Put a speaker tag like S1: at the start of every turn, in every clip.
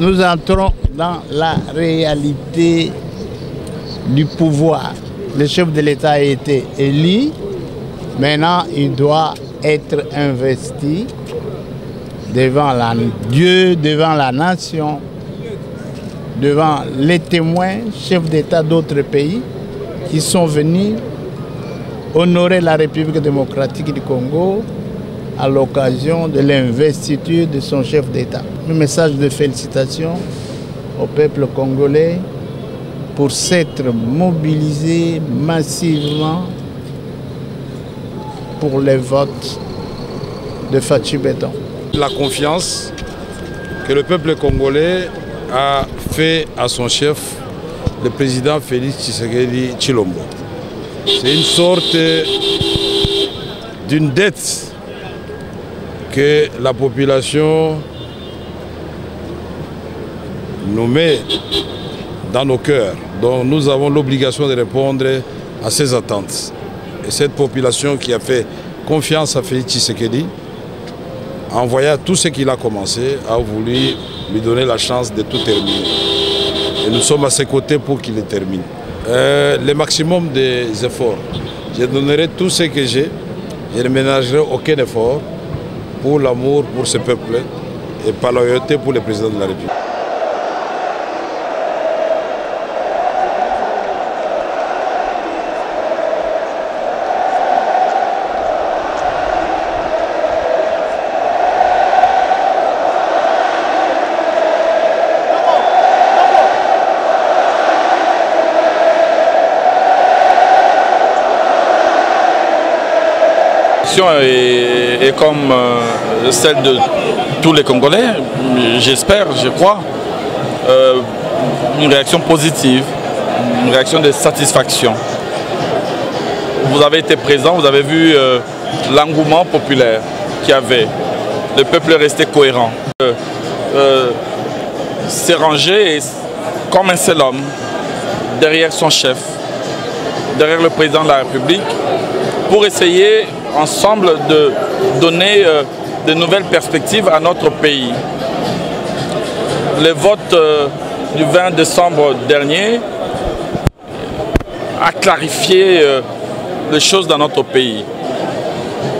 S1: nous entrons dans la réalité du pouvoir. Le chef de l'État a été élu. Maintenant, il doit être investi devant Dieu, devant la nation, devant les témoins, chefs d'État d'autres pays qui sont venus honorer la République démocratique du Congo à l'occasion de l'investiture de son chef d'État. Un message de félicitations au peuple congolais pour s'être mobilisé massivement pour les votes de Fatou Béton.
S2: La confiance que le peuple congolais a fait à son chef, le président Félix Tshisekedi Tshilombo. C'est une sorte d'une dette que la population nous met dans nos cœurs, dont nous avons l'obligation de répondre à ces attentes. Et cette population qui a fait confiance à Félix Tshisekedi, en voyant tout ce qu'il a commencé, a voulu lui donner la chance de tout terminer. Et nous sommes à ses côtés pour qu'il le termine. Le maximum des efforts. Je donnerai tout ce que j'ai. Je ne ménagerai aucun effort pour l'amour pour ce peuple et par la loyauté pour le président de la République.
S3: Est comme celle de tous les Congolais, j'espère, je crois, une réaction positive, une réaction de satisfaction. Vous avez été présent, vous avez vu l'engouement populaire qu'il y avait. Le peuple est resté cohérent. S'est rangé comme un seul homme derrière son chef, derrière le président de la République, pour essayer ensemble de donner de nouvelles perspectives à notre pays. Le vote du 20 décembre dernier a clarifié les choses dans notre pays.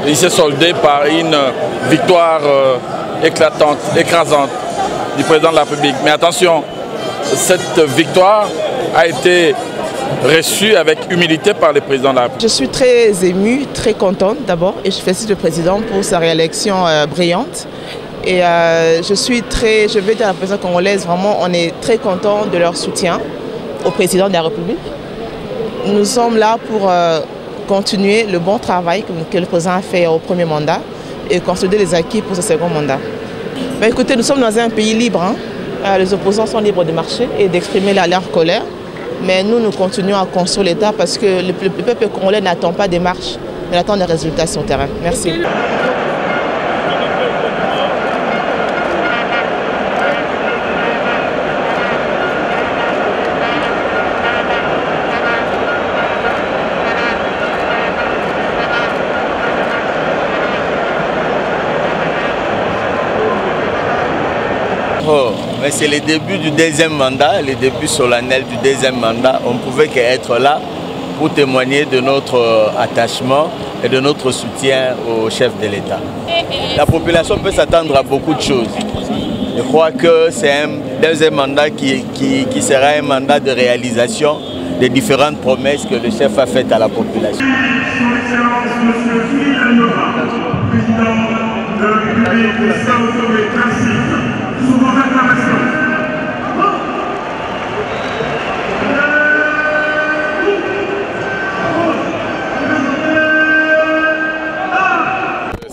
S3: Il s'est soldé par une victoire éclatante, écrasante du président de la République. Mais attention, cette victoire a été reçu avec humilité par le président de la République.
S4: Je suis très émue, très contente d'abord et je félicite le président pour sa réélection brillante. Et je vais dire à la présidence congolaise, vraiment on est très content de leur soutien au président de la République. Nous sommes là pour continuer le bon travail que le président a fait au premier mandat et consolider les acquis pour ce second mandat. Ben, écoutez, nous sommes dans un pays libre, hein. Les opposants sont libres de marcher et d'exprimer leur colère. Mais nous continuons à construire l'État parce que le peuple congolais n'attend pas des marches, mais attend des résultats sur le terrain. Merci.
S5: Mais c'est le début du deuxième mandat, le début solennel du deuxième mandat. On ne pouvait qu'être là pour témoigner de notre attachement et de notre soutien au chef de l'État. La population peut s'attendre à beaucoup de choses. Je crois que c'est un deuxième mandat qui sera un mandat de réalisation des différentes promesses que le chef a faites à la population.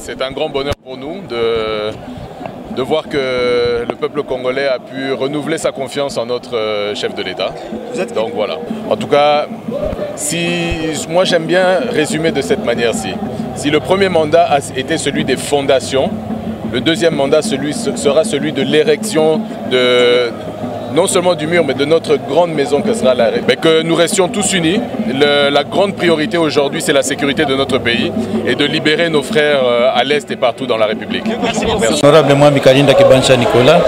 S6: C'est un grand bonheur pour nous de voir que le peuple congolais a pu renouveler sa confiance en notre chef de l'État. Donc voilà. En tout cas, moi j'aime bien résumer de cette manière-ci. Si le premier mandat a été celui des fondations, le deuxième mandat sera celui de l'érection non seulement du mur, mais de notre grande maison que sera la République. Mais que nous restions tous unis. La grande priorité aujourd'hui, c'est la sécurité de notre pays et de libérer nos frères à l'Est et partout dans la République.
S7: Merci beaucoup. Honorable moi, Mikalinda Kibancha Nicolas,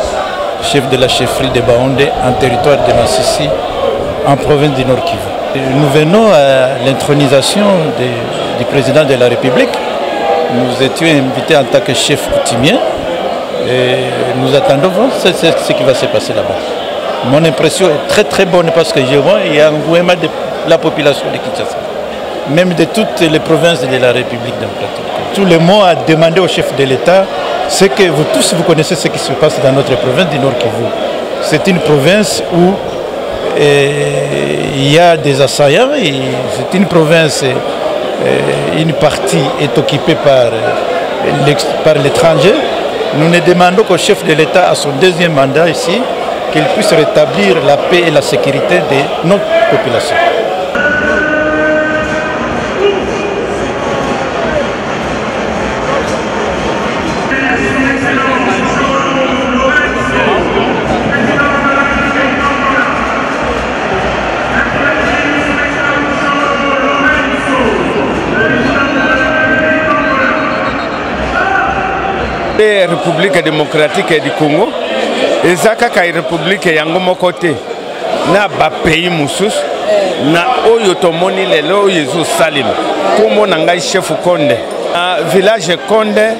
S7: chef de la chefferie de Baoundé en territoire de Massissi, en province du Nord Kivu. Nous venons à l'intronisation du président de la République. Nous étions invités en tant que chef coutumier et nous attendons voir ce qui va se passer là-bas. Mon impression est très bonne parce que je vois qu'il y a un gouvernement de la population de Kinshasa, même de toutes les provinces de la République démocratique. Tout le monde a demandé au chef de l'État ce que vous tous vous connaissez ce qui se passe dans notre province du Nord Kivu. C'est une province où il y a des assaillants, c'est une province, une partie est occupée par l'étranger. Nous ne demandons qu'au chef de l'État, à son deuxième mandat ici, qu'il puisse rétablir la paix et la sécurité de notre population.
S8: République démocratique du Congo, et Zakaka République yango moko te na ba pays musus na oyo tomoni lelo yezo salim kombo na ngai chef Konde village Konde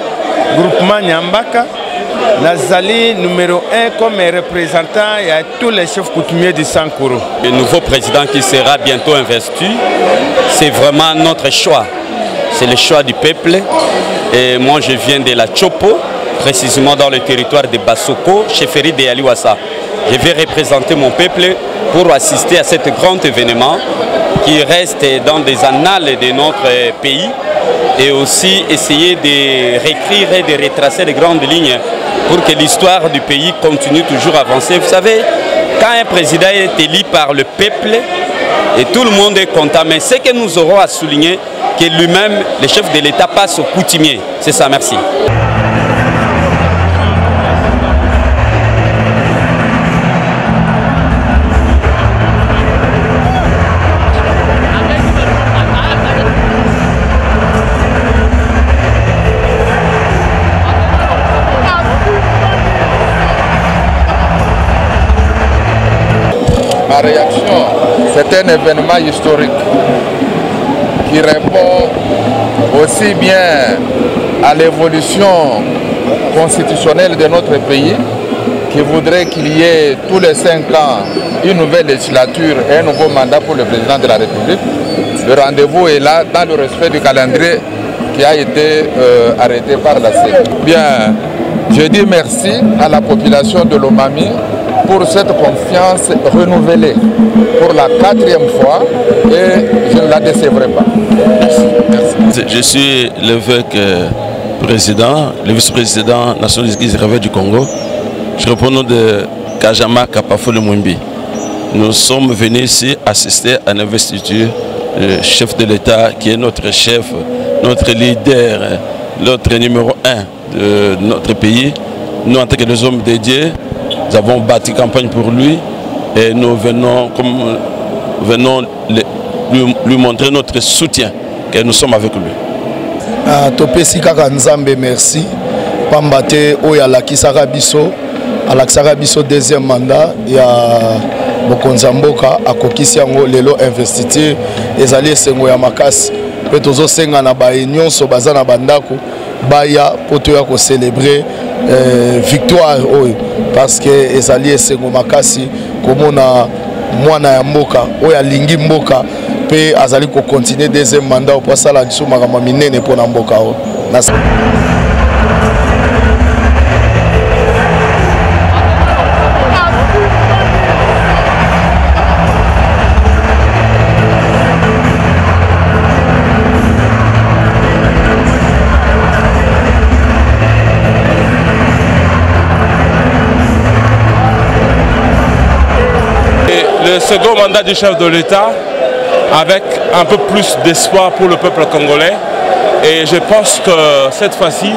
S8: groupement Nyambaka nazali numéro 1 comme représentant à tous les chefs coutumiers du Sankuru.
S9: Le nouveau président qui sera bientôt investi, c'est vraiment notre choix. C'est le choix du peuple. Et moi je viens de la Chopo, précisément dans le territoire de Bassoko, chefferie de Yaliwasa. Je vais représenter mon peuple pour assister à cet grand événement qui reste dans des annales de notre pays et aussi essayer de réécrire et de retracer les grandes lignes pour que l'histoire du pays continue toujours à avancer. Vous savez, quand un président est élu par le peuple et tout le monde est content, mais ce que nous aurons à souligner, que lui-même, le chef de l'État, passe au coutumier. C'est ça, merci.
S10: Ma réaction, c'est un événement historique qui répond aussi bien à l'évolution constitutionnelle de notre pays, qui voudrait qu'il y ait tous les 5 ans une nouvelle législature et un nouveau mandat pour le président de la République. Le rendez-vous est là dans le respect du calendrier qui a été arrêté par la CENI. Bien, je dis merci à la population de Lomami pour cette confiance renouvelée pour la 4e fois et je ne la décevrai pas. Merci. Merci.
S11: Je suis l'évêque président, le vice-président national du Congo. Je réponds au nom de Kajama Kapafole Mwimbi. Nous sommes venus ici assister à l'investiture du chef de l'État qui est notre chef, notre leader, notre numéro 1 de notre pays. Nous, en tant que des hommes dédiés, nous avons bâti campagne pour lui et nous venons lui montrer notre soutien, que nous sommes avec lui.
S12: Topesi kaka Nzambe merci. Pambate oya lakisaka biso, alakisaka biso deuxième mandat ya Mokonzi Mboka akokisi yango lelo investiture ezali esengo ya makasi. Pe tozo senga na ba nyonso baza na bandako baya poto ya ko célébrer victoire oyo parce que ezali esengo makasi komona mwana ya mboka oyo alingi mboka pe azali ko continuer deuxième mandat pour sala lisu makambo minene pona mboka oyo.
S13: Le second mandat du chef de l'État avec un peu plus d'espoir pour le peuple congolais et je pense que cette fois-ci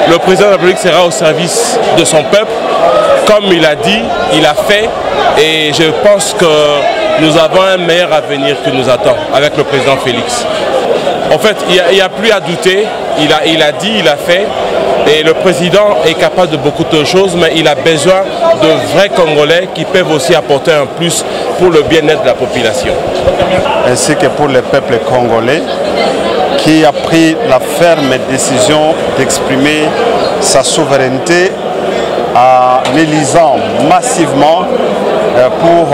S13: le président de la République sera au service de son peuple comme il a dit, il a fait et je pense que nous avons un meilleur avenir qui nous attend avec le président Félix. En fait, il n'y a plus à douter, il a dit, il a fait Et le président est capable de beaucoup de choses, mais il a besoin de vrais Congolais qui peuvent aussi apporter un plus pour le bien-être de la population.
S14: Ainsi que pour le peuple congolais qui a pris la ferme décision d'exprimer sa souveraineté en élisant massivement pour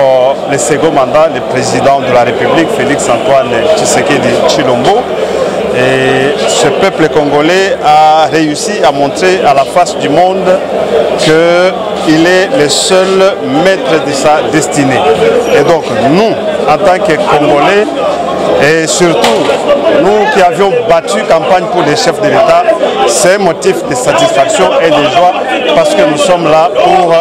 S14: le second mandat le président de la République, Félix-Antoine Tshisekedi Tshilombo. Et ce peuple congolais a réussi à montrer à la face du monde qu'il est le seul maître de sa destinée. Et donc nous, en tant que Congolais, et surtout nous qui avions battu campagne pour les chefs de l'État, c'est un motif de satisfaction et de joie parce que nous sommes là pour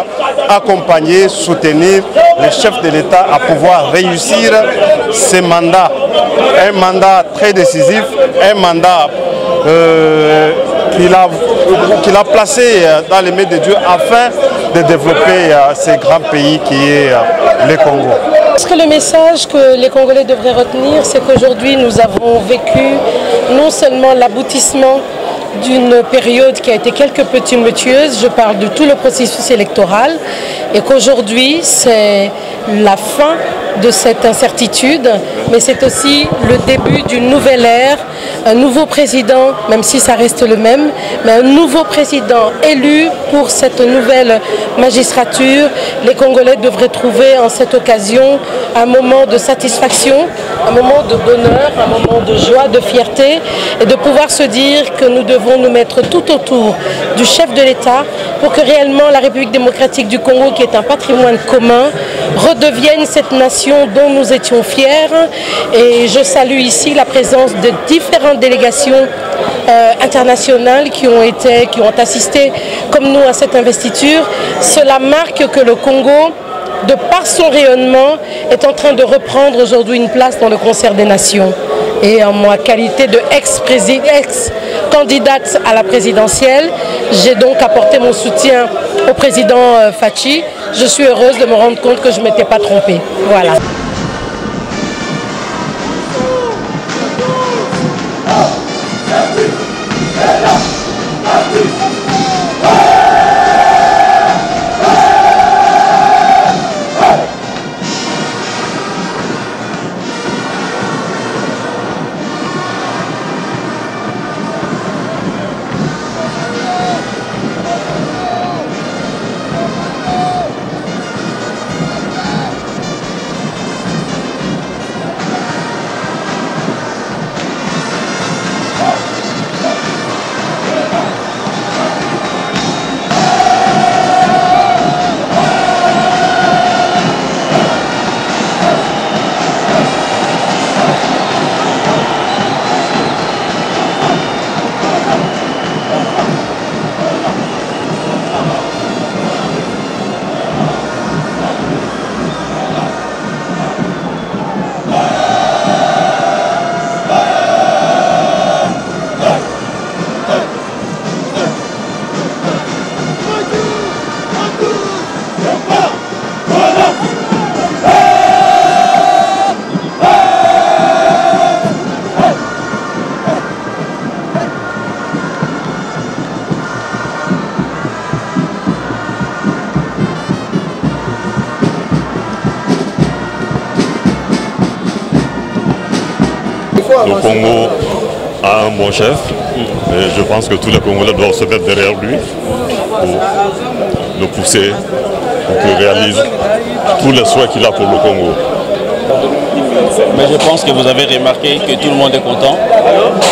S14: accompagner, soutenir les chefs de l'État à pouvoir réussir ces mandats. Un mandat très décisif, un mandat qu'il a placé dans les mains de Dieu afin de développer ce grand pays qui est le Congo.
S15: Parce que le message que les Congolais devraient retenir, c'est qu'aujourd'hui nous avons vécu non seulement l'aboutissement d'une période qui a été quelque peu tumultueuse, je parle de tout le processus électoral, et qu'aujourd'hui c'est la fin de cette incertitude, mais c'est aussi le début d'une nouvelle ère, un nouveau président, même si ça reste le même, mais un nouveau président élu pour cette nouvelle magistrature. Les Congolais devraient trouver en cette occasion un moment de satisfaction, un moment de bonheur, un moment de joie, de fierté, et de pouvoir se dire que nous devons nous mettre tout autour du chef de l'État pour que réellement la République démocratique du Congo, qui est un patrimoine commun, redevienne cette nation dont nous étions fiers. Et je salue ici la présence de différentes délégations internationales qui ont assisté comme nous à cette investiture. Cela marque que le Congo, de par son rayonnement, est en train de reprendre aujourd'hui une place dans le concert des nations. Et en ma qualité de ex-candidate à la présidentielle, j'ai donc apporté mon soutien au président Fachi. Je suis heureuse de me rendre compte que je ne m'étais pas trompée. Voilà.
S16: Le Congo a un bon chef et je pense que tous les Congolais doivent se mettre derrière lui pour le pousser, pour qu'il réalise tous les souhaits qu'il a pour le Congo.
S17: Mais je pense que vous avez remarqué que tout le monde est content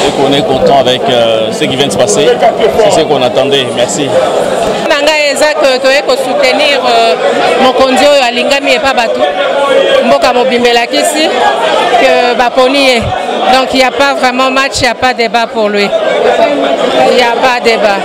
S17: et qu'on est content avec ce qui vient de se passer. C'est ce qu'on attendait. Merci.
S18: soutenir mokonzi oyo alingami epa bato mboka mobimbela kisi que baponi. Donc il n'y a pas vraiment match, il n'y a pas débat pour lui. Il n'y a pas débat.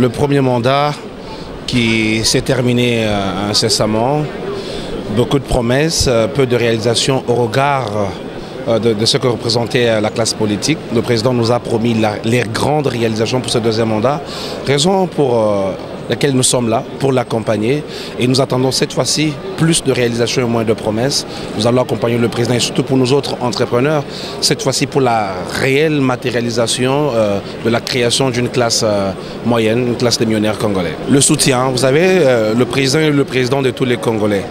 S19: le premier mandat qui s'est terminé incessamment, beaucoup de promesses, peu de réalisations au regard de ce que représentait la classe politique. Le président nous a promis les grandes réalisations pour ce deuxième mandat, raison pour laquelle nous sommes là, pour l'accompagner. Et nous attendons cette fois-ci plus de réalisations et moins de promesses. Nous allons accompagner le président et surtout pour nous autres entrepreneurs, cette fois-ci pour la réelle matérialisation de la création d'une classe moyenne, une classe de millionnaires congolais. Le soutien, vous savez, le président est le président de tous les Congolais.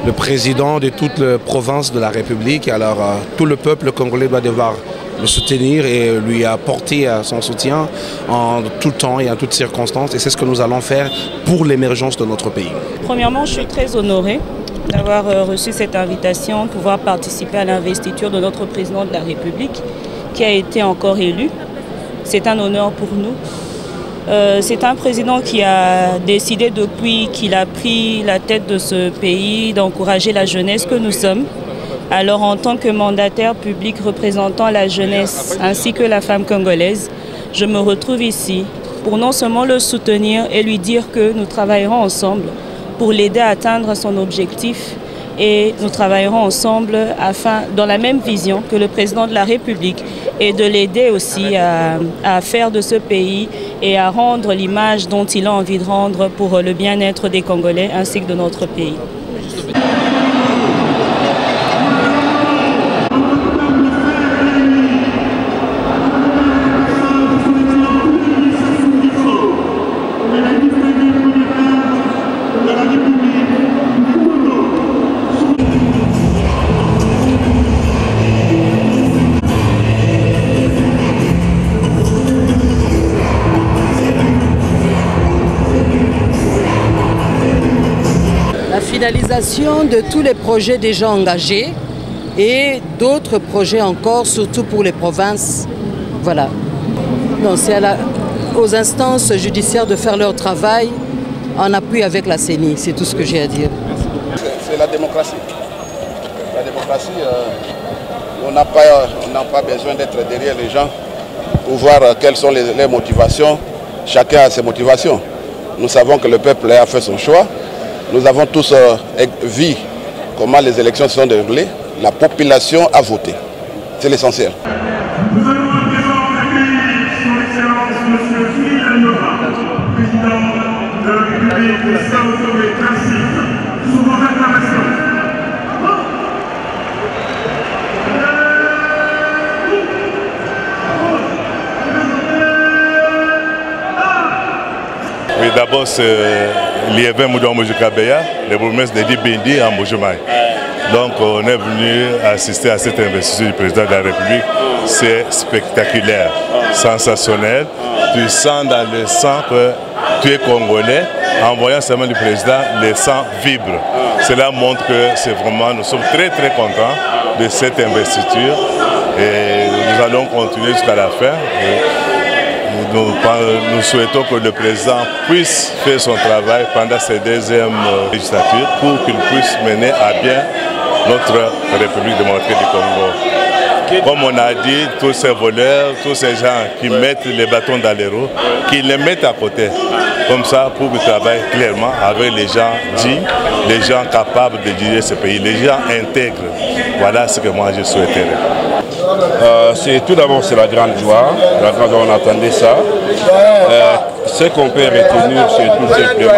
S19: Le président de toute la province de la République. Alors tout le peuple congolais doit devoir le soutenir et lui apporter son soutien en tout temps et en toutes circonstances. Et c'est ce que nous allons faire pour l'émergence de notre pays.
S20: Premièrement, je suis très honorée d'avoir reçu cette invitation, pouvoir participer à l'investiture de notre président de la République qui a été encore élu. C'est un honneur pour nous. C'est un président qui a décidé depuis qu'il a pris la tête de ce pays d'encourager la jeunesse que nous sommes. Alors en tant que mandataire public représentant la jeunesse ainsi que la femme congolaise, je me retrouve ici pour non seulement le soutenir et lui dire que nous travaillerons ensemble pour l'aider à atteindre son objectif et nous travaillerons ensemble dans la même vision que le président de la République et de l'aider aussi à faire de ce pays et à rendre l'image dont il a envie de rendre pour le bien-être des Congolais ainsi que de notre pays.
S21: Finalisation de tous les projets déjà engagés et d'autres projets encore, surtout pour les provinces. Voilà. C'est aux instances judiciaires de faire leur travail en appui avec la CENI. C'est tout ce que j'ai à dire.
S22: C'est la démocratie. La démocratie, on n'a pas besoin d'être derrière les gens pour voir quelles sont les motivations. Chacun a ses motivations. Nous savons que le peuple a fait son choix. Nous avons tous vu comment les élections se sont déroulées. La population a voté. C'est l'essentiel.
S23: Nous allons à présent accueillir son Excellence M. Philippe Almora, président de la République de Sao Tomé-Principe, sous vos acclamations.
S24: Oui, d'abord c'est Liévin Moudouamoujoukabéya, le bourgmestre de Bindi en Moujoumai. Donc on est venu assister à cette investiture du président de la République. C'est spectaculaire, sensationnel. Tu sens dans le sang que tu es congolais. En voyant seulement le président, le sang vibre. Cela montre que c'est vraiment, nous sommes très très contents de cette investiture. Et nous allons continuer jusqu'à la fin. Nous souhaitons que le président puisse faire son travail pendant cette deuxième législature pour qu'il puisse mener à bien notre République démocratique du Congo. Comme on a dit, tous ces voleurs, tous ces gens qui mettent les bâtons dans les roues, qu'ils les mettent à côté. Comme ça, pour qu'ils travaillent clairement avec les gens dignes, les gens capables de diriger ce pays, les gens intègres. Voilà ce que moi je souhaiterais.
S25: Tout d'abord, c'est la grande joie. On attendait ça. Ce qu'on peut retenir, c'est tout simplement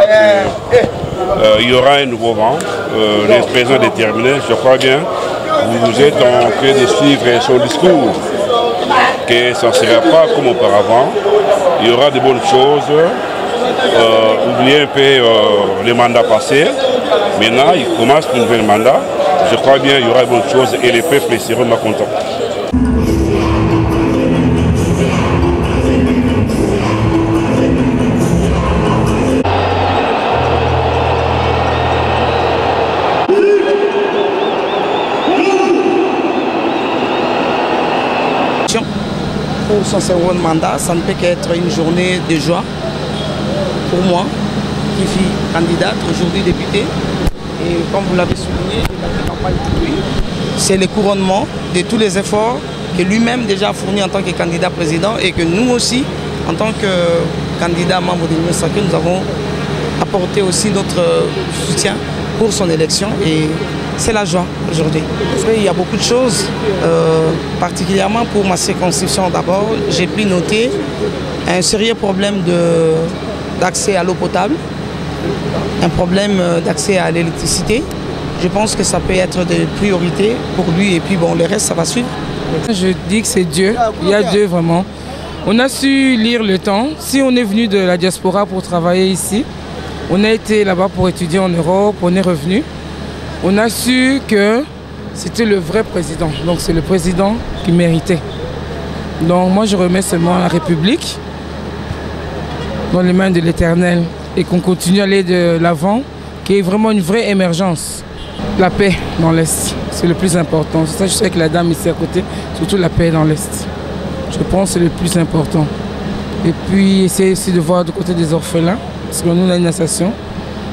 S25: qu'il y aura un nouveau vent. Le président est déterminé, je crois bien. Vous êtes en train de suivre son discours, que ça ne sera pas comme auparavant. Il y aura de bonnes choses. Oubliez un peu les mandats passés. Maintenant, il commence un nouvel mandat. Je crois bien qu'il y aura de bonnes choses et les peuples seront contents.
S26: Pour son second mandat, ça ne peut qu'être une journée de joie pour moi, qui suis candidate, aujourd'hui députée. Et comme vous l'avez souligné, la campagne pour lui, c'est le couronnement de tous les efforts que lui-même déjà fourni en tant que candidat président et que nous aussi, en tant que candidat membre de l'Union sacrée, nous avons apporté aussi notre soutien pour son élection et c'est la joie aujourd'hui. Il y a beaucoup de choses, particulièrement pour ma circonscription d'abord. J'ai pu noter un sérieux problème d'accès à l'eau potable, un problème d'accès à l'électricité. Je pense que ça peut être de priorité pour lui et puis bon, le reste, ça va suivre.
S1: Je dis que c'est Dieu, il y a Dieu vraiment. On a su lire le temps. Si on est venu de la diaspora pour travailler ici, on a été là-bas pour étudier en Europe, on est revenu. On a su que c'était le vrai président. Donc c'est le président qui méritait. Donc moi je remets seulement la République dans les mains de l'Éternel et qu'on continue à aller de l'avant, qu'il y ait vraiment une vraie émergence. La paix dans l'Est, c'est le plus important. C'est ça, je sais que la dame ici à côté, surtout la paix dans l'Est. Je pense que c'est le plus important. Et puis essayer aussi de voir du côté des orphelins, parce que nous on a une association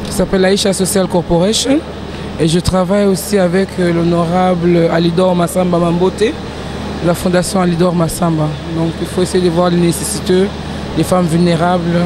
S1: qui s'appelle l'Aïcha Social Corporation. Et je travaille aussi avec l'honorable Alidor Massamba Mambote, la fondation Alidor Massamba. Donc il faut essayer de voir les nécessiteux, les femmes vulnérables.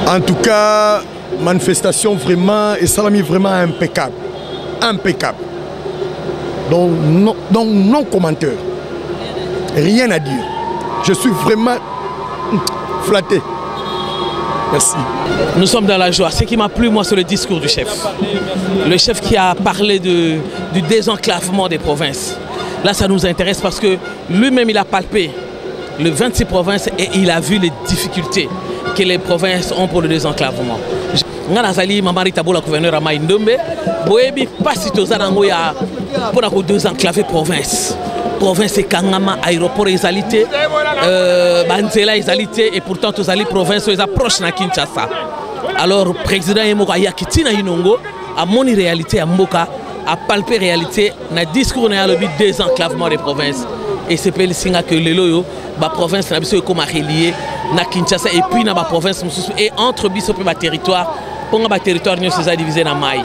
S2: En tout cas, manifestation vraiment, et salami vraiment impeccable. Impeccable. Donc non commentaire. Rien à dire. Je suis vraiment flatté. Merci.
S3: Nous sommes dans la joie. Ce qui m'a plu, moi, c'est le discours du chef. Le chef qui a parlé du désenclavement des provinces. Là, ça nous intéresse parce que lui-même, il a palpé les 26 provinces et il a vu les difficultés que les provinces ont pour le désenclavement. Nga nazali mamari tabola gouverneur ama Ndombe boyebi pasi tozana ngoya pona ko désenclaver province ekangama aéroport ezalité banzela ezalité et pourtant tozali province eza proche na Kinshasa. Alors président Yemoka yakitina inongo a moni réalité ya mboka a palpé réalité na discours na lobi désenclavement des provinces et c'est pel singa que lelo yo ba province na biso comme relié na Kinshasa et puis na ba province et entre biso pe ba territoire ponga ba territoire nyonso eza divisé na mai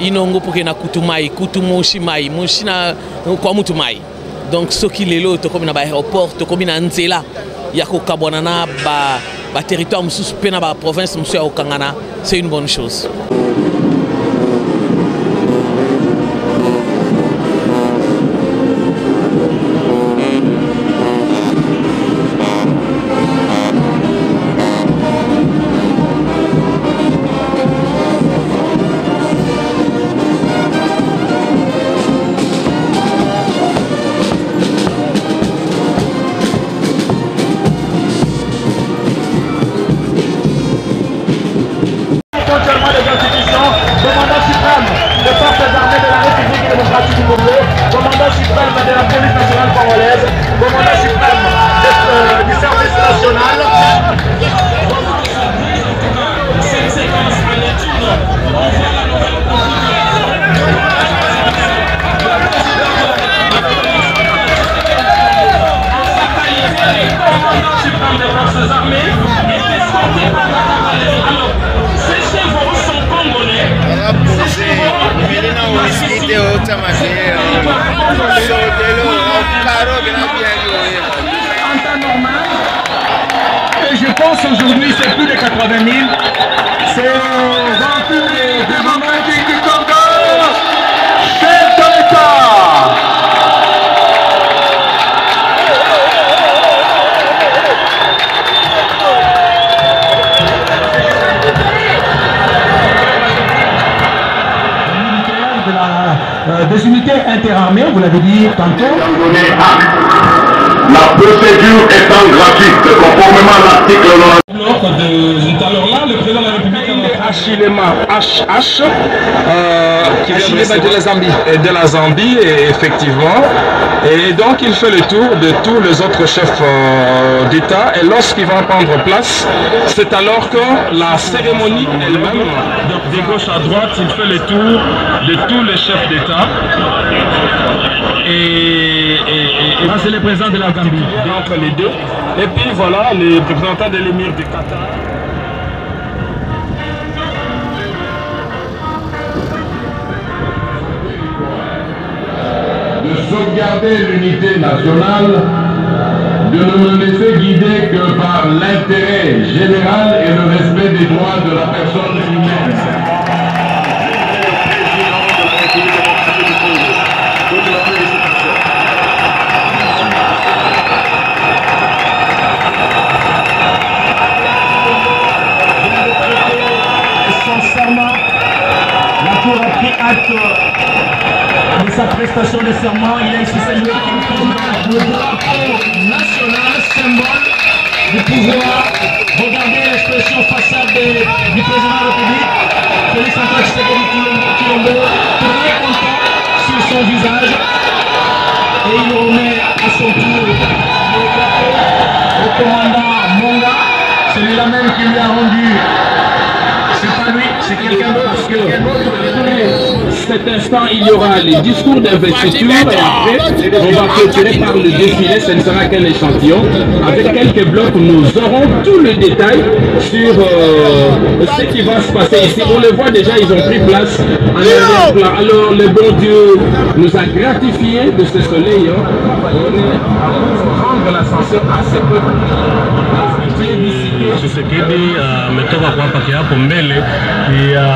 S3: inongo pour que na kutumai kutumoshi mai moshi na kwa mutu mai donc ce qui lelo to comme na ba aéroport to comme na nzela ya ko kabona na ba territoire mususu pe na ba province mususu ya okangana c'est une bonne chose.
S23: Et je pense aujourd'hui c'est plus de 80 000. C'est l'entour des gouvernements du Congo. Chef de l'État. Des unités interarmées, vous l'avez dit tantôt.
S4: La procédure étant gratuite, conformément à l'article 90.
S23: Alors là, le président de la République est en train
S4: Achillema HH, qui vient de la Zambie. Et de la Zambie, effectivement. Et donc il fait le tour de tous les autres chefs d'État. Et lorsqu'il va prendre place, c'est alors que la cérémonie elle-même, de gauche à droite, il fait le tour de tous les chefs d'État. Et c'est le président de la Gambie, entre les deux. Et puis voilà, le représentant de l'émir du Qatar.
S5: De sauvegarder l'unité nationale, de ne me laisser guider que par l'intérêt général et le respect des droits de la personne humaine.
S4: De sa prestation de serment, il a ici salué le drapeau national, symbole du pouvoir. Regardez l'expression faciale du président de la République, Félix Antoine Tshisekedi Tshilombo, très content sur son visage, et il remet à son tour le drapeau au commandant Monga, celui-là même qui lui a rendu. C'est pas lui, c'est quelqu'un d'autre, parce que cet instant, il y aura les discours d'investiture et après, on va clôturer par le défilé, ce ne sera qu'un échantillon. Avec quelques blocs, nous aurons tout le détail sur ce qui va se passer ici. On le voit déjà, ils ont pris place en arrière-plan. Alors, le bon Dieu nous a gratifié de ce soleil. On est à rendre l'ascension à ce peuple.
S6: Tshisekedi ametoka kuapa kiapo mbele ya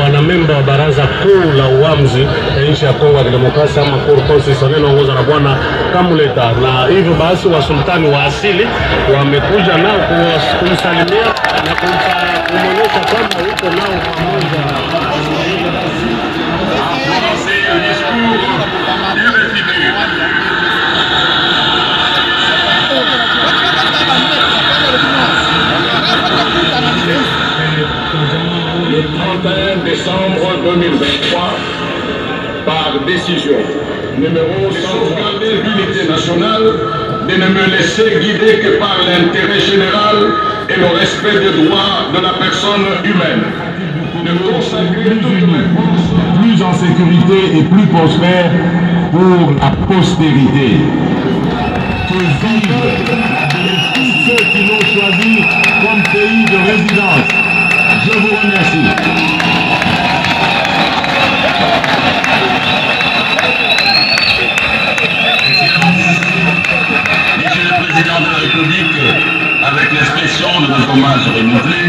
S6: wanamemba wa baraza kuu la uamuzi ya nchi ya Kongo ya Kidemokrasia ama Cour Constitutionnelle inaongozwa na Bwana Kamuleta, na hivyo basi wasultani wa asili wamekuja nao kumsalimia na kumwonyesha kwamba yuko nao pamoja.
S5: Le 31 décembre 2023, par décision numéro 132 l'unité nationale, de ne me laisser guider que par l'intérêt général et le respect des droits de la personne humaine. De consacrer toutes mes forces plus en sécurité et plus prospère pour la postérité. Que vivent tous ceux qui l'ont choisi comme pays de résidence. Je vous remercie.
S6: Monsieur le Président de la République, avec l'expression de notre hommage renouvelé,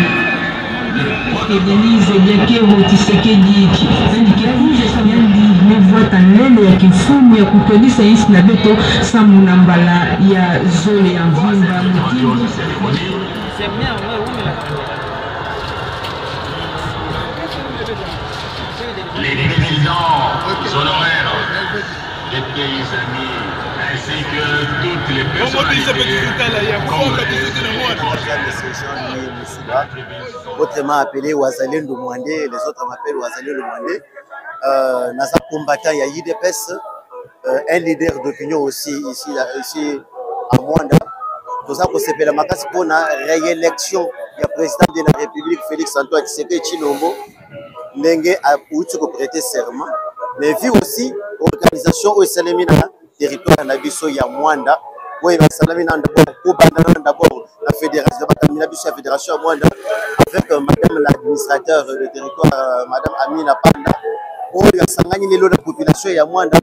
S7: Denise Biakevo Tshisekedi andikekuja sayandi mevwata nene ya kifumu ya kutolisa nchi na beto samuna mbala ya zone ya mvimba mutindo.
S6: les présidents honoraires des pays amis, ainsi que toutes les
S8: autrement appelé Wazalendo Mwandé, les autres m'appellent Wazalendo Mwandé. Naza combattant, il y a UDPS, un leader d'opinion aussi ici à Mwanda. Tout ça pour se la makasi pour la réélection du président de la République Félix Antoine Tshisekedi Tshilombo. Ndenge a prêter serment. Mais vu aussi organisation au Salemina territoire na biso ya Mwanda. Oui, Salemina d'abord la fédération ya Mwanda avec madame l'administrateur du territoire madame Amina Panda. Oh, il y a sangani lelo la population ya Mwanda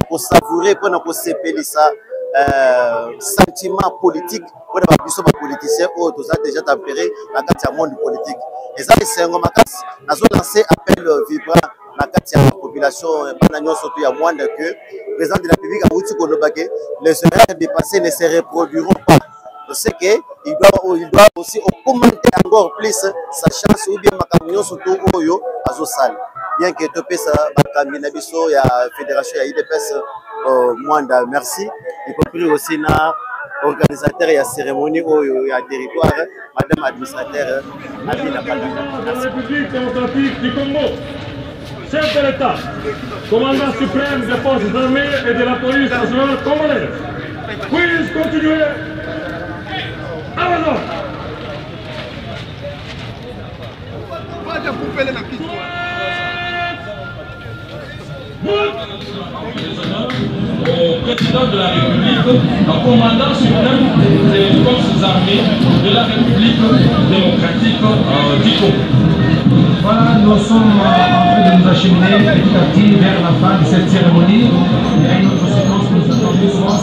S8: pour savourer pour sepelisa sentiment politique pour les politiciens où tout ça déjà tempéré dans le monde politique. Et ça c'est un makas nazo lancé appel vibrant dans la population surtout à Mwanda que le président de la République a outil kolobake les erreurs dépassées ne se reproduiront pas. Je sais qu'il doit aussi augmenter encore plus sa chance ou bien makamio surtout oyo azosal. Bien que topé ça makamina biso ya fédération ya IDPS Mwanda, merci. Y compris aussi na organisateur et la cérémonie au territoire, Madame administrateur Amina Padanga.
S4: La République démocratique du Congo, chef de l'État, commandant suprême des forces armées et de la police nationale congolaise, puisse continuer à l'honneur. Au président de la République, en commandant suprême des forces armées de la République démocratique du Congo.
S9: Voilà, nous sommes en train de nous acheminer petit à petit vers la fin de cette cérémonie. Il y a une autre séquence que nous attendons souvent.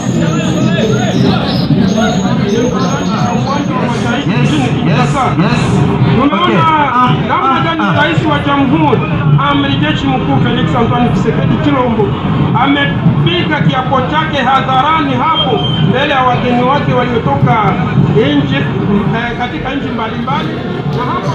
S10: Rais wa Jamhuri Amiri Jeshi Mkuu Felix Antoine Tshisekedi Tshilombo amepiga kiapo chake hadharani hapo mbele ya wageni wake waliotoka nje katika nchi mbalimbali, na hapo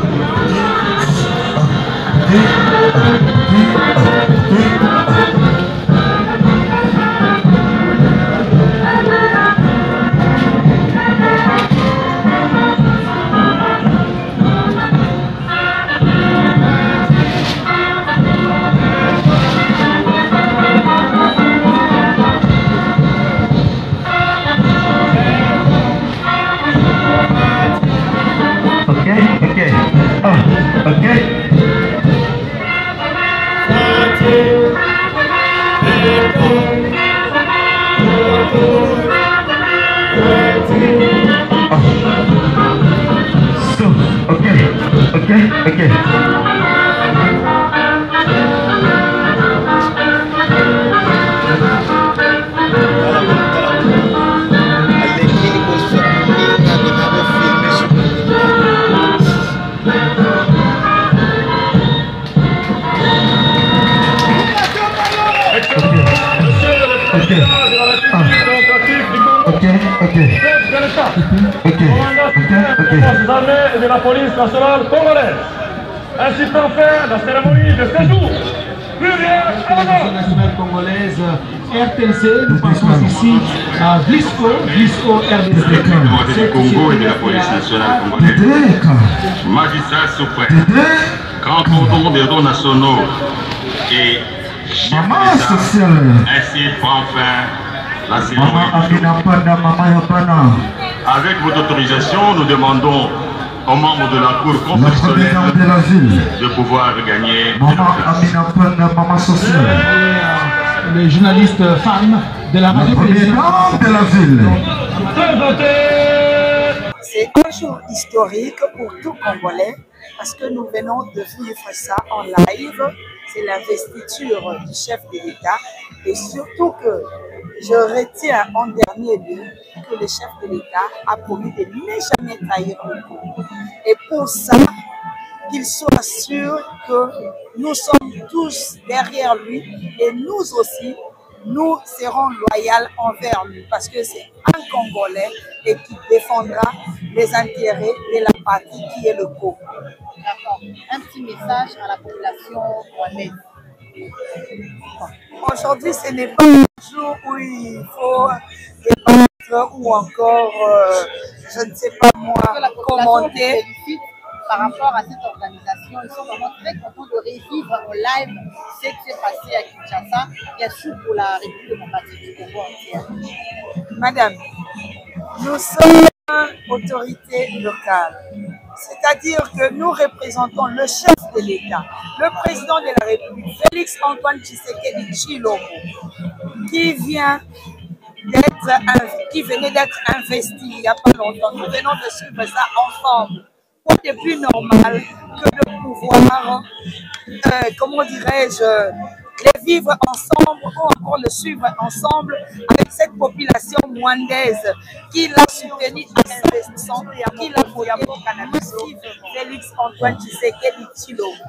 S4: de la police nationale congolaise. Ainsi qu'on fait la cérémonie de séjour. Plus rien à l'honneur.
S9: Nationale congolaise RTNC, nous passons ici à Vlisco RDC.
S11: Du Congo et de la police nationale congolaise. Magistrat suprême, grand cordon des droits nationaux et chef d'État, ainsi prend fin la cérémonie. Avec votre autorisation, nous demandons aux membres de la Cour constitutionnelle de pouvoir regagner
S9: les journalistes femmes de la radio de la ville.
S12: C'est un jour historique pour tout Congolais parce que nous venons de vivre ça en live. C'est l'investiture du chef de l'État et surtout que je retiens en dernier lieu que le chef de l'État a promis de ne jamais trahir le Congo. Et pour ça, qu'il soit sûr que nous sommes tous derrière lui et nous aussi, nous serons loyaux envers lui parce que c'est un Congolais et qui défendra les intérêts de la patrie qui est le Congo.
S13: D'accord. Un petit message à la population rwandaise.
S12: Aujourd'hui, ce n'est pas un jour où il faut débattre ou encore, je ne sais pas moi, commenter.
S13: Par rapport à cette organisation, ils sont vraiment très contents de revivre en live ce qui s'est passé à Kinshasa, bien sûr pour la République démocratique du Congo entière.
S12: Madame, nous sommes autorité locale, c'est-à-dire que nous représentons le chef de l'État, le président de la République, Félix Antoine Tshisekedi Tshilombo, qui venait d'être investi il n'y a pas longtemps. Nous venons de suivre ça ensemble. Quoi de plus normal que de pouvoir, comment dirais-je, les vivre ensemble ou encore le suivre ensemble avec cette population rwandaise qui l'a soutenu à 100%, qui l'a voté pour cannabis, Félix Antoine Tshisekedi Tshilombo.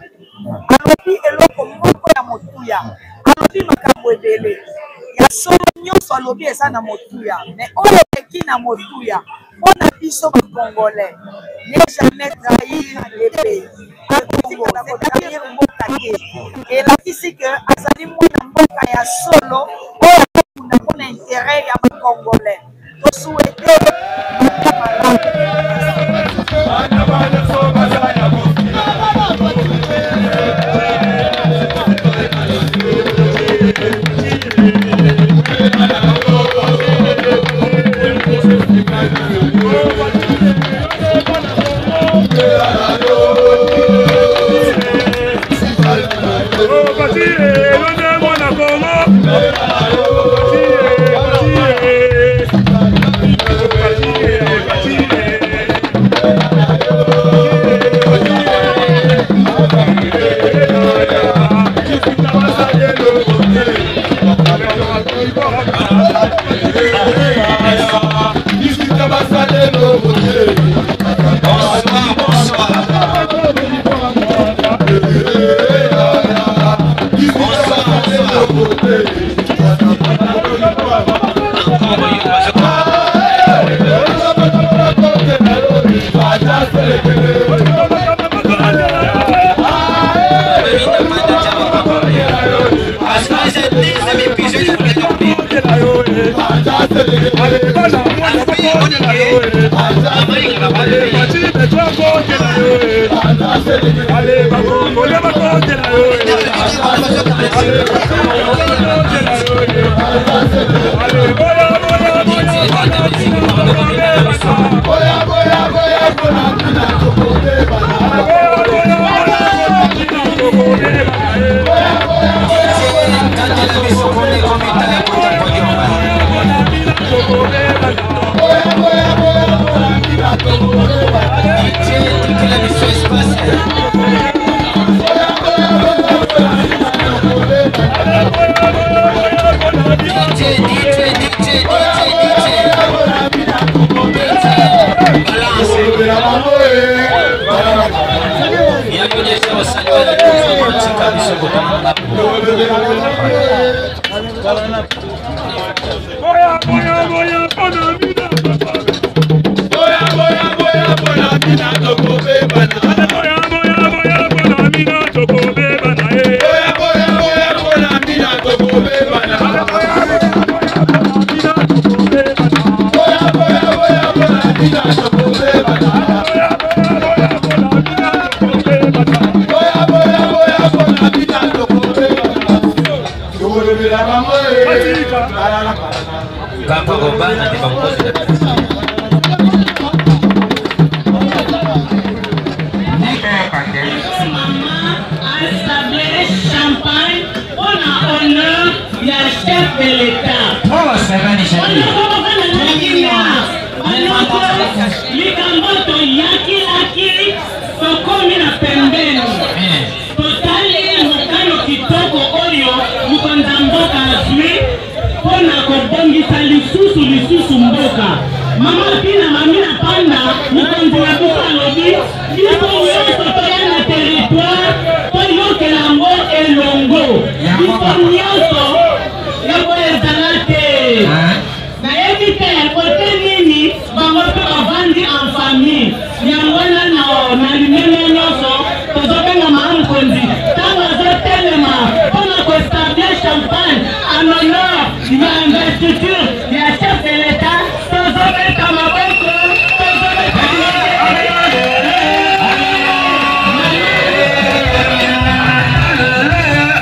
S12: Alobi eloko moko ya motuya, alobi makambo ebele. Ya solo nyonso alobi eza na motuya, mais oyo eki na motuya, on a biso Congolais, ne jamais trahir les pays. C'est-à-dire Mbokake. Et là, ici que Azali Mwana Mboka ya solo, on a intérêt à Congolais.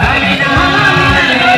S14: Amina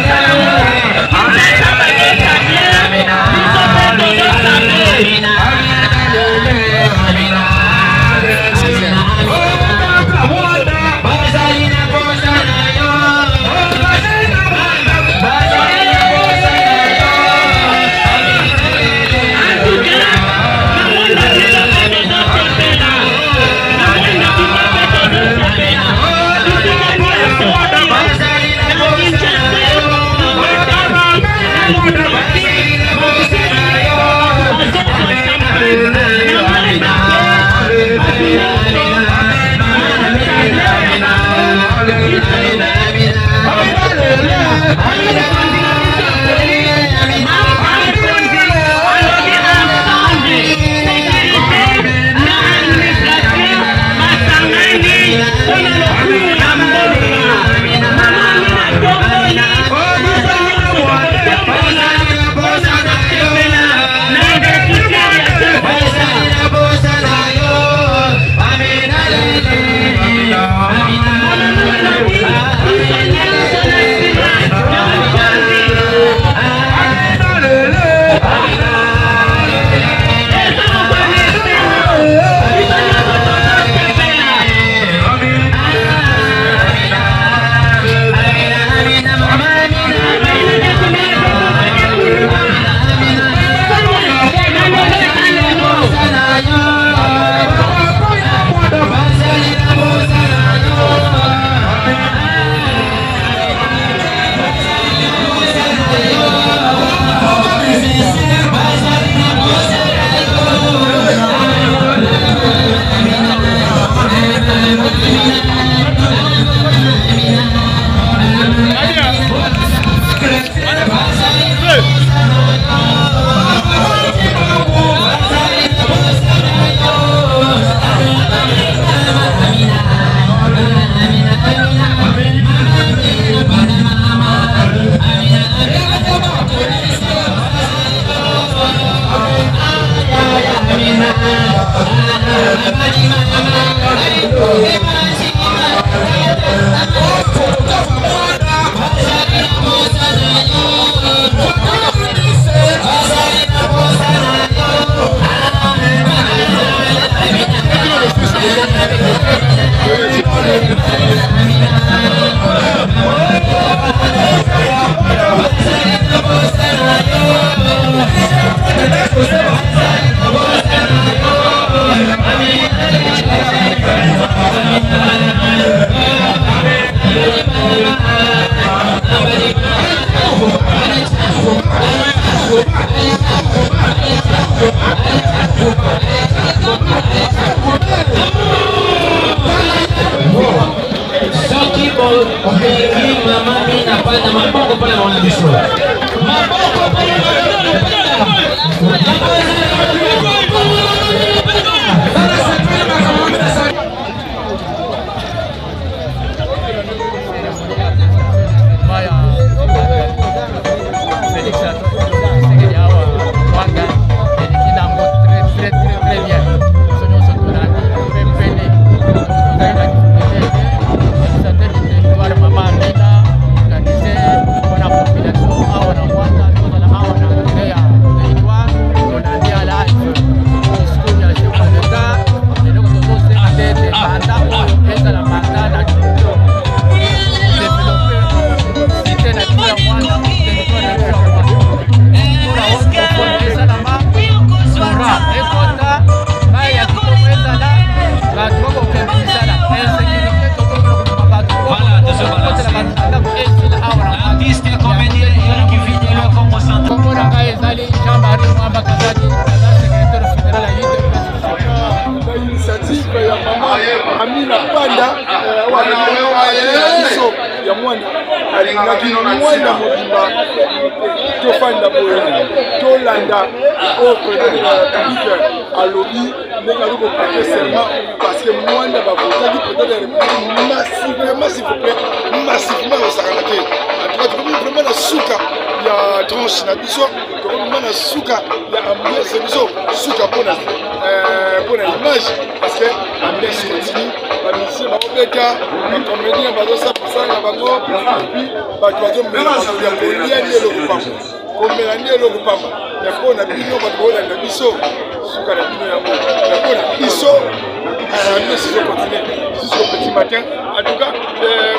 S2: En tout cas,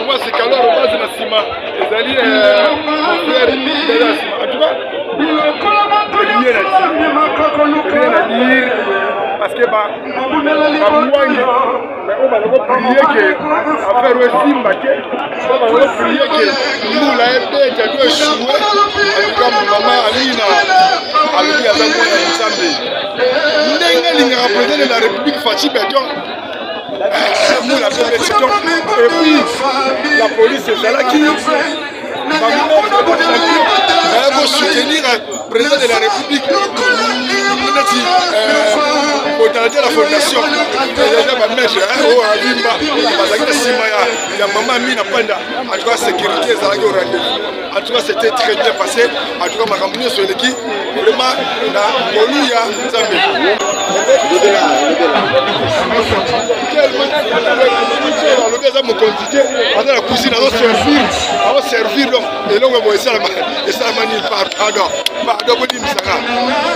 S2: moi c'est qu'alors on va se cima. En tout cas, rien à dire. Parce que on va prier que affaire aussi mbaké, on va prier que nous la FD qui doit jouer. En tout cas, maman Alina Albi Azamou Nsambe. Nenga représente la République Fachi Bédion. Nous la président et puis la police est là qui va soutenir le président de la République. Pour garder la fondation, en tout cas, sécurité, en tout cas, c'était très bien passé. En tout cas, ma campagne sur l'équipe, vraiment, mon quantité, la cuisine, on va servir, et là, on va essayer de manier par pardon. Pardon, vous dites ça.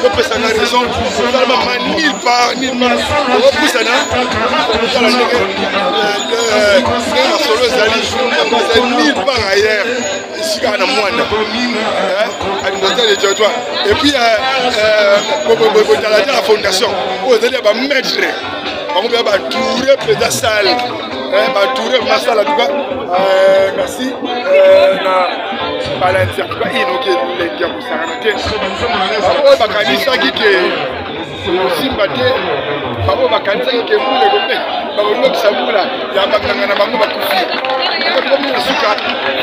S2: Vous pouvez savoir raison. Vous allez manier par ni par. Vous pouvez savoir. La solo zali. Ni par ailleurs. Ici, on a moins. Et puis, dans la fondation, vous allez mettre. On va tourer président salle. Tourer ma salle en tout cas. Merci. Balancer en tout cas. Inoké les gars pour s'arrêter. On va candidat qui est aussi batté. On va candidat qui est pour les gommes. bakolokisa mbula ya bakanga na bango bakufi komi na suka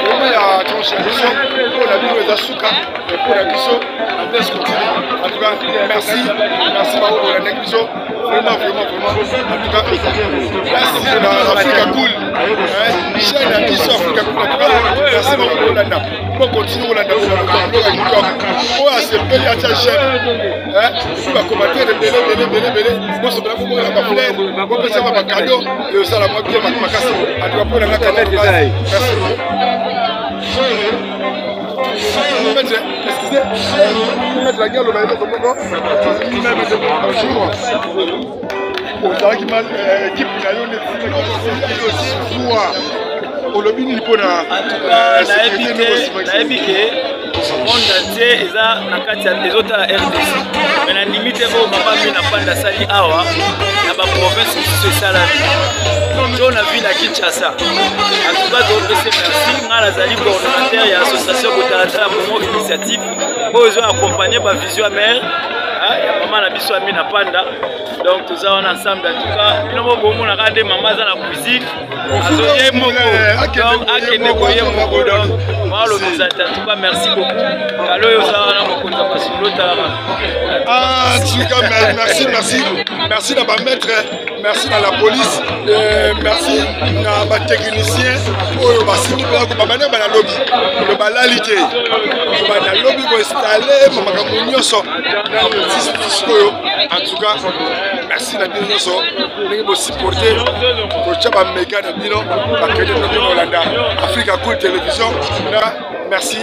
S2: vraiment ya tonche biso mpona bino eza suka mpona biso adresse continue en tout cas merci baobola ndenge biso vraiment en tout cas place na Africa Cool chaîne ya biso Africa Cool en tout cas merci baobolanda po continue kolanda biloko ya kitoko oyo asepeli atia chaîne bakomatere ebele bosopela komona baflere bopesama bakado eosala mwa bie makasi atuka mpona nga kata Maître, excusez, maître la guerre, le maître de Moko, bonjour. Qui m'a équipe qui a eu aussi au lobby nipona.
S14: En tout cas, na évité monde entier eza na kati ya les autres RDC. Mais na limite ko mama mi na panda sali awa na ba province qui se sala. On a vu la Kinshasa. En tout cas, donc merci. On a la coordonnateur et l'association Botalata Momo Initiative. Pour accompagner ma vision mère. Maman a biso Amina Panda. Donc tout ça on ensemble en tout cas. Nous avons regardé maman dans la cuisine. Azoye Moko. Donc Akene Koye Moko. Donc moi le nous attend. En tout cas merci beaucoup. Kalo yo ça on a beaucoup de passion l'autre.
S2: En tout cas merci à ma maître. Merci à la police, merci à ma technicien, au basini pour la lobby, le balalité, le lobby pour installer, en tout cas, merci à Bino, pour supporter, pour Tchaba Mega de Bino, Africa Cool Télévision, merci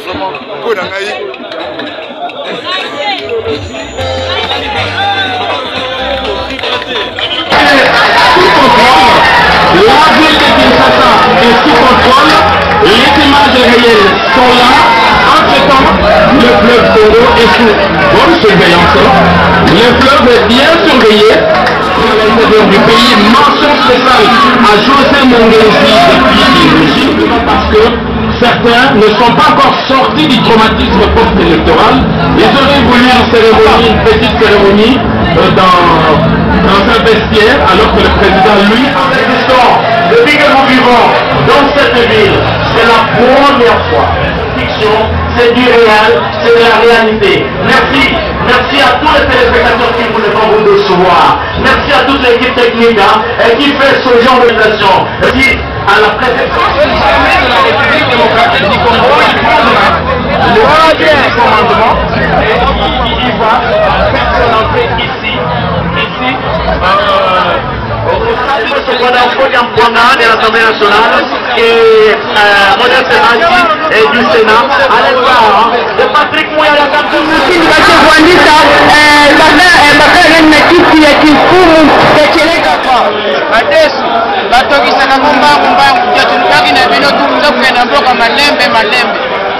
S2: vraiment pour l'angaï.
S15: La ville de Kinshasa est sous contrôle, les images réelles sont là. Entre-temps, le fleuve Congo est sous bonne surveillance. Le fleuve est bien surveillé par l'intérieur du pays. Mention spéciale à José Monguenzi depuis Kinshasa parce que certains ne sont pas encore sortis du traumatisme post-électoral. Ils auraient voulu une petite cérémonie dans un vestiaire, alors que le président, lui, en résistant depuis que nous vivons dans cette ville, c'est la première fois. Fiction, c'est du réel, c'est de la réalité. Merci à tous les téléspectateurs qui voulaient pas vous décevoir. Merci à toute l'équipe technique qui fait ce genre de nation. Merci à la préfecture de la République démocratique du Congo, il prendra le commandement et il va faire son entrée ici. De l'Assemblée nationale et Modeste Machi et du Sénat à l'instar de Patrick Mouyala.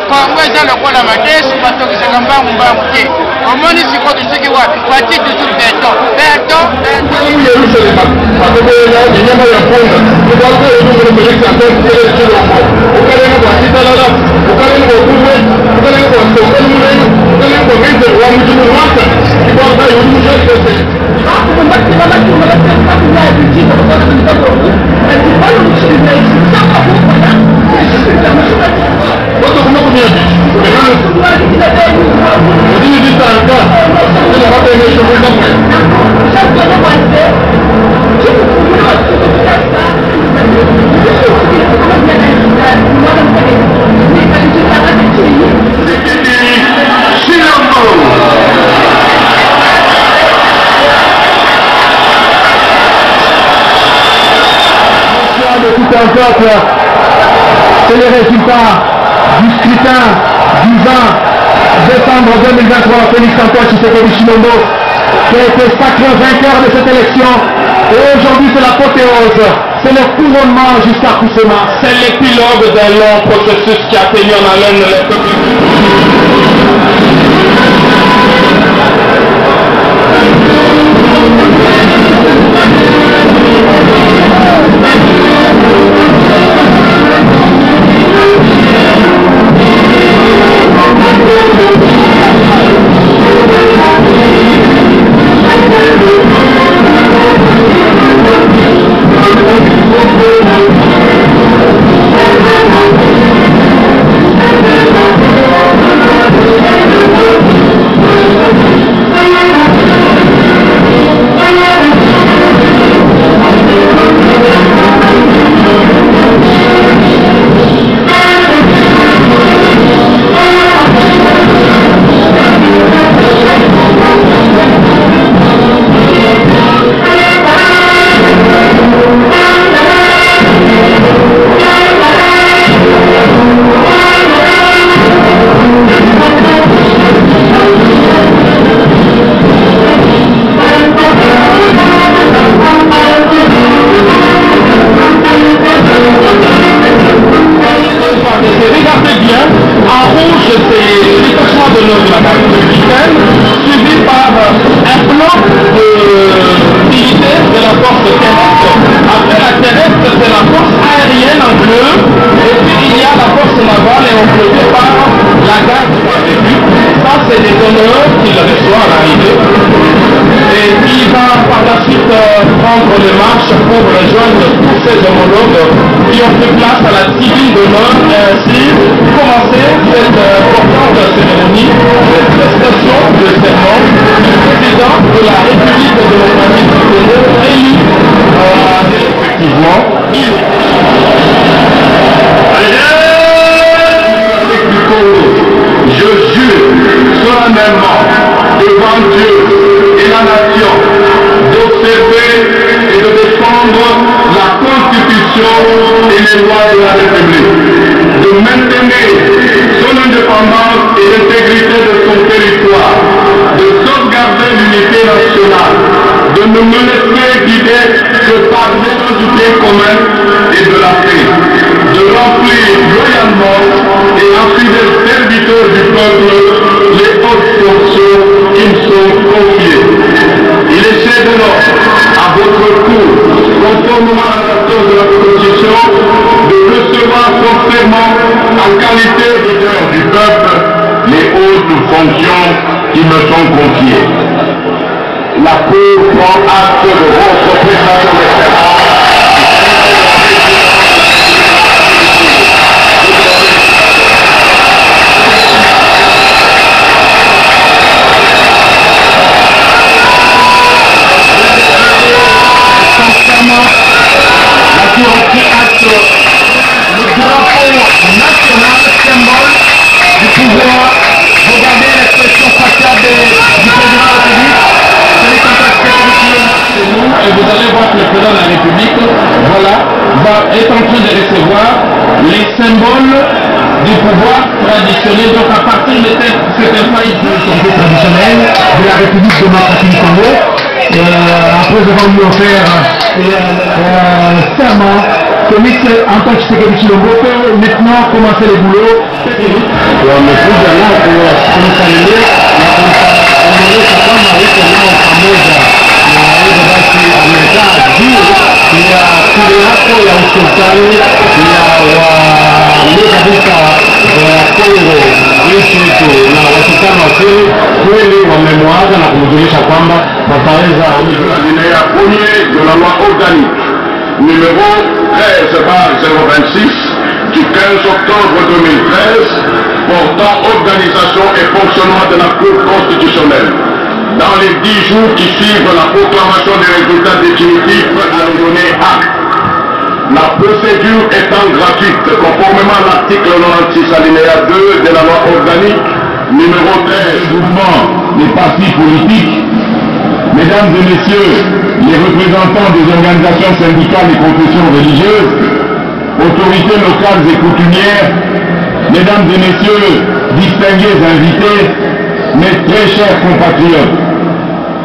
S16: Kongo eza lokola madesu batokisaka mbangu te omoni siko tosoki wapi bati toujours beton
S15: C'est les résultats du scrutin du 20 décembre 2023. Félix Antoine Tshisekedi Tshilombo qui a été sacré vainqueur de cette élection. Et aujourd'hui c'est l'apothéose, c'est le couronnement jusqu'à Kusema. C'est l'épilogue d'un long processus qui a tenu en haleine les peuples. rejoindre tous ces homologues qui ont pris place à la tribune d'honneur et ainsi commencer cette importante cérémonie de prestation de serment du président de la République démocratique du Congo élu effectivement. Je jure solennellement devant Dieu et la nation d'observer et de défendre la Constitution et les lois de la République, de maintenir son indépendance et l'intégrité de son territoire, de sauvegarder l'unité nationale, de ne me laisser guider que par l'élan du bien commun et de la paix, de remplir loyalement et en fidèle serviteur du peuple les hautes fonctions qui me sont confiées. Il est chef de l'ordre à votre cour, conformément à la de la Constitution, de recevoir forcément en qualité de leader du peuple les hautes fonctions qui me sont confiées. La Cour prend acte de votre prestation de serment. La Cour a pris acte le drapeau national, symbole du pouvoir. Regardez l'expression faciale du président de la République. Et vous allez voir que le président de la République, voilà, est en train de recevoir les symboles du pouvoir traditionnel. Donc à partir de cette faille traditionnelle de la République démocratique du Congo, après avoir lui offert serment, Félix Antoine Tshisekedi Tshilombo peut maintenant commencer les boulots. ya kule hapo ya usultani ya kabisa ya Kongo nchi yetu na wasultani wa kweli wamemwaga na kumjulisha kwamba wataweza
S5: alinéa premier de la loi organique numéro 13/026 du 15 octobre 2013 portant organisation et fonctionnement de la Cour constitutionnelle. Dans les 10 jours qui suivent la proclamation des résultats définitifs, la donnée acte. La procédure étant gratuite, conformément à l'article 96 alinéa 2 de la loi organique numéro 13.
S15: Mouvement des partis politiques, mesdames et messieurs, les représentants des organisations syndicales et confessions religieuses, autorités locales et coutumières, mesdames et messieurs, distingués invités, mes très chers compatriotes,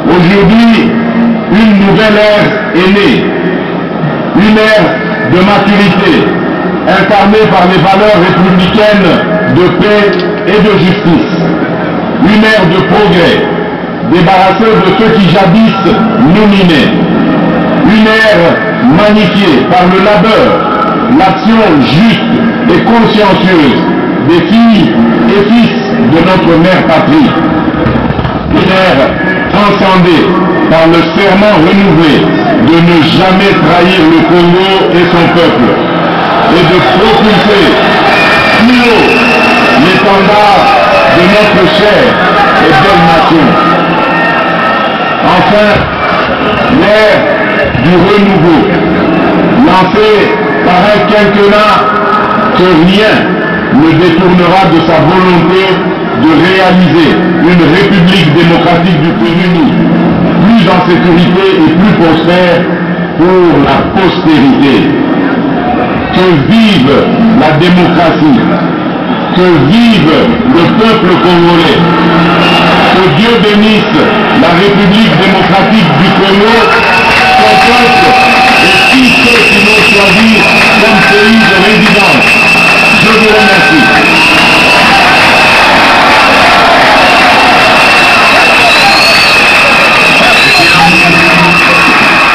S15: aujourd'hui, une nouvelle ère est née, une ère de maturité, incarnée par les valeurs républicaines de paix et de justice, une ère de progrès, débarrassée de ceux qui jadis nous minaient, une ère magnifiée par le labeur, l'action juste et consciencieuse des filles et fils de notre mère patrie, une ère transcendée par le serment renouvelé de ne jamais trahir le Congo et son peuple et de propulser plus haut l'étendard de notre chère et belle nation. Enfin, l'ère du renouveau, lancée par un quinquennat que rien ne détournera de sa volonté de réaliser une république démocratique du pays, plus en sécurité et plus prospère pour la postérité. Que vive la démocratie, que vive le peuple congolais, que Dieu bénisse la République démocratique du Congo, son peuple et tous ceux qui l'ont choisi comme pays de résidence. Je vous remercie.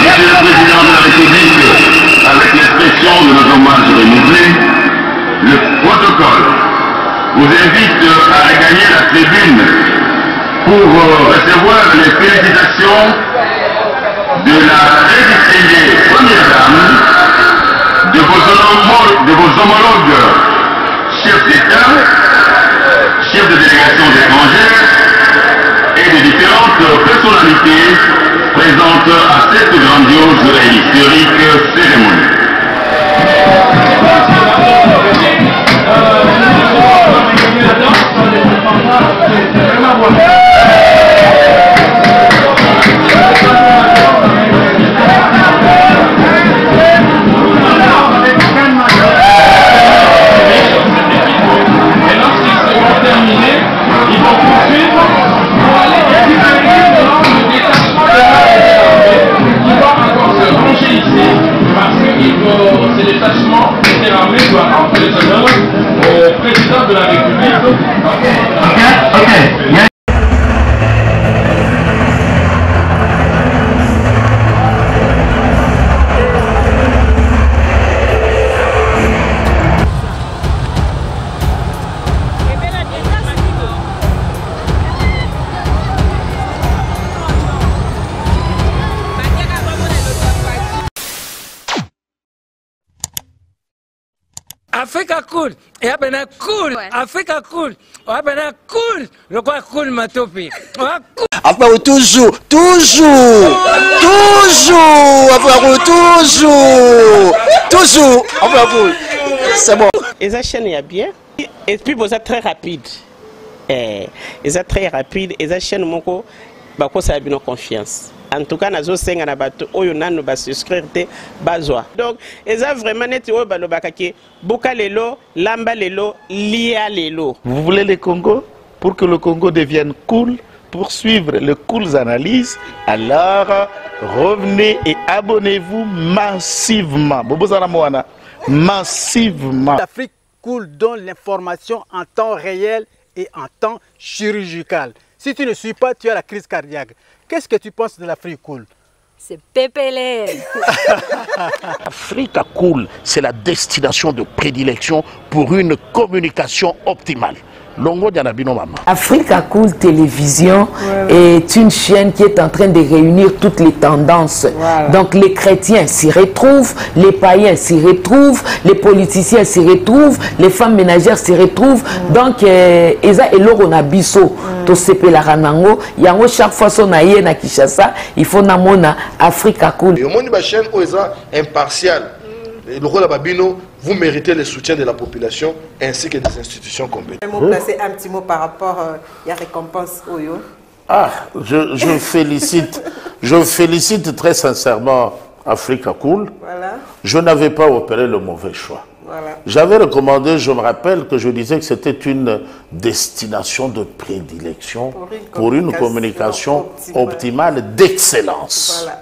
S5: Monsieur le Président de la République, avec l'expression de notre hommage renouvelé, le protocole vous invite à regagner la tribune pour recevoir les félicitations de la très distinguée premières dames, de vos homologues, chefs d'État, chefs de délégations étrangères et de différentes personnalités présentes à cette grandiose et historique cérémonie.
S9: Ils vont poursuivre pour aller récupérer le détachement de l'armée qui doit encore se ranger ici parce que ce détachement interarmé doit rendre les honneurs au président de la République. Ok.
S17: Africa cool, et abena cool, Africa cool, abena cool, le quoi cool matopi.
S18: Enfin, toujours, enfin, c'est bon.
S19: Et ça chaîne est bien, et puis vous êtes très rapide. Et ça très rapide, et ça chaîne moko, bah quoi ça a bien confiance. En tout cas, nazo senga na bato oyo nanu ba souscrire te bazwa. Donc, eza vraiment neti oyo balobaka ke boka lelo, lamba lelo, lia lelo.
S20: Vous voulez le Congo? Pour que le Congo devienne cool, pour suivre les cool analyses, alors revenez et abonnez-vous massivement. Massivement.
S21: L'Afrique cool donne l'information en temps réel et en temps chirurgical. Si tu ne suis pas, tu as la crise cardiaque. Qu'est-ce que tu penses de l'Afrique cool?
S22: C'est pépélé.
S20: Africa Cool, c'est la destination de prédilection pour une communication optimale. Longo Dianabino Mama.
S27: Africa Cool Télévision est une chaîne qui est en train de réunir toutes les tendances. Donc les chrétiens s'y retrouvent, les païens s'y retrouvent, les politiciens s'y retrouvent, les femmes ménagères s'y retrouvent. Donc Eza et Lorona Bisso, to sepe la ranango, yango chaque fois son aïe na Kinshasa, il faut namona Africa Cool.
S28: Et au monde de la chaîne Oeza impartial. Le rôle de Babino, vous méritez le soutien de la population ainsi que des institutions compétentes.
S29: Je vais placer un petit mot par rapport à la récompense Oyo.
S20: Ah, je félicite très sincèrement Africa Cool.
S29: Voilà.
S20: Je n'avais pas opéré le mauvais choix.
S29: Voilà.
S20: J'avais recommandé, je me rappelle que je disais que c'était une destination de prédilection pour une communication optimale d'excellence.
S29: Voilà.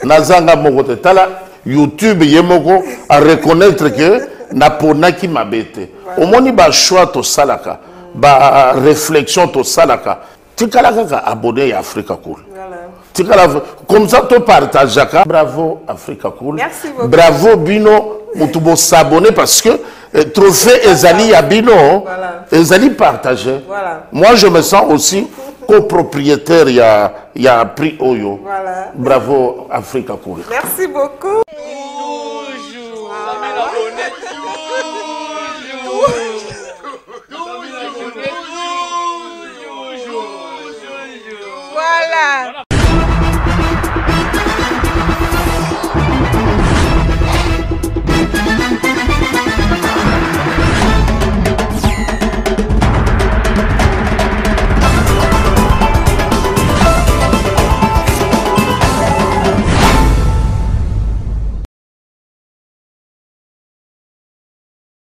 S20: Nazanga Mogotala. YouTube yemoko à reconnaître que napona qui m'a bêté. Au moins ba choix to salaka, ba réflexion to salaka. Tu kalaka abonné à Africa Cool. Tu kalaka comme ça tu partages. Bravo Africa Cool.
S29: Merci beaucoup.
S20: Bravo Bino, mutubo s'abonner parce que trophée Ezali à Bino, Ezali partagé.
S29: Voilà.
S20: Moi je me sens aussi copropriétaire, il y a prix Oyo.
S29: Voilà.
S20: Bravo Africa Cool.
S29: Merci beaucoup.